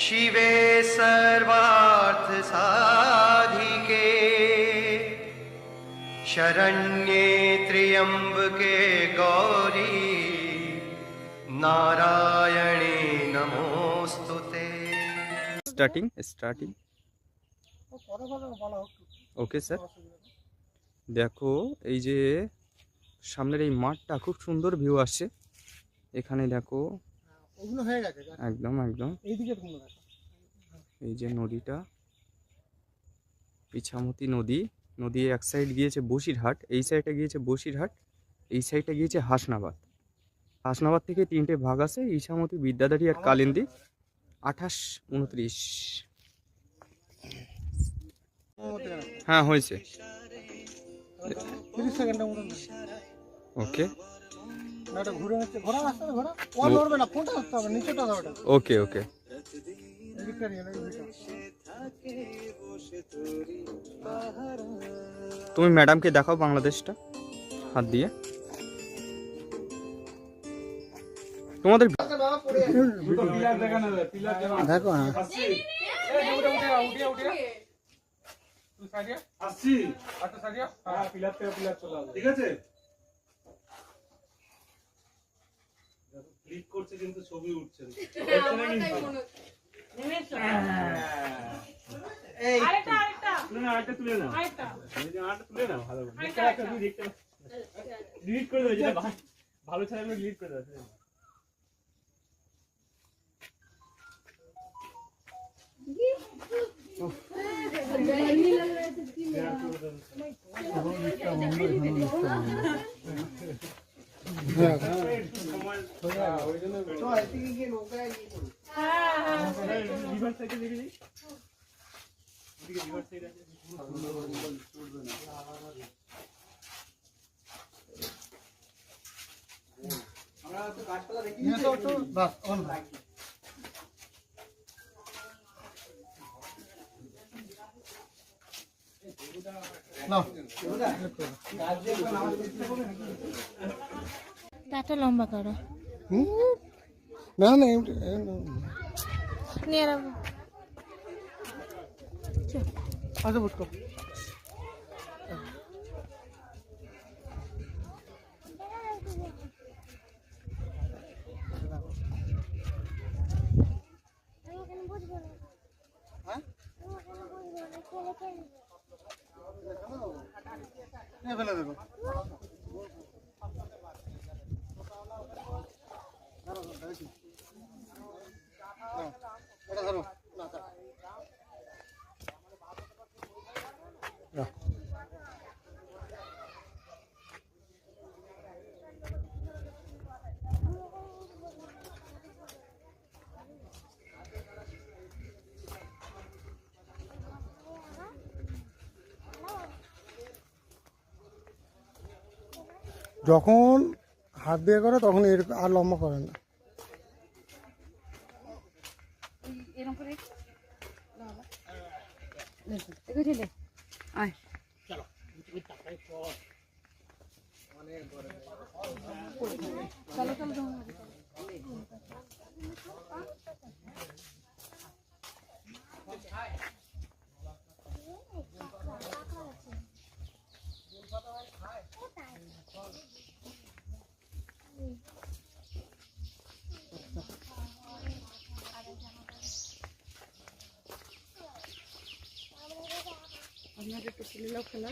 शिवे सर्वार्थ साधिके शरण्ये त्र्यंबके गौरी नारायणे नमोस्तुते। Starting okay sir. দেখো এই যে সামনের এই মাঠটা খুব সুন্দর ভিউ আসছে এখানে। দেখো ওগুলো হয়ে গেছে একদম এইদিকে তোমরা দেখো এই যে নদীটা ইছামতি নদী এক সাইড গিয়েছে বসিরহাট, এই সাইডে গিয়েছে বসিরহাট, এই সাইডে গিয়েছে হাসনাবাদ থেকে তিনটে ভাগ আছে, ইছামতি, বিদ্যাধারী আর কালিন্দী। 28, 29 হ্যাঁ হয়েছে। 30 সেকেন্ডের মতো ওকে এটা ঘুরে হচ্ছে ঘোরা রাস্তা ঘোরা ও নড়বে না, ফোনটা ধরতে হবে, নিচেটা ধরতে হবে। ওকে এদিকটা নিয়ে এদিকটা। তুমি ম্যাডামকে দেখাও বাংলাদেশটা হাত দিয়ে। তোমাদের দেখো হ্যাঁ ঠিক আছে ক্লিক করছে কিন্তু ছবি উঠছে না। আরেকটা তুলে নাও ভালো করে ডিলিট করে দাও, যেটা ভালো ছাড়া ডিলিট করে দাও। তাটা লম্বা করো না না নিয়ে রাখো। আচ্ছা বুঝছো ফেলে দেবো এটা ধরো না যখন হাত দিয়ে করে তখন এর আর লম্বা করে না। আপনাদের তো ছেলেরাও খেলা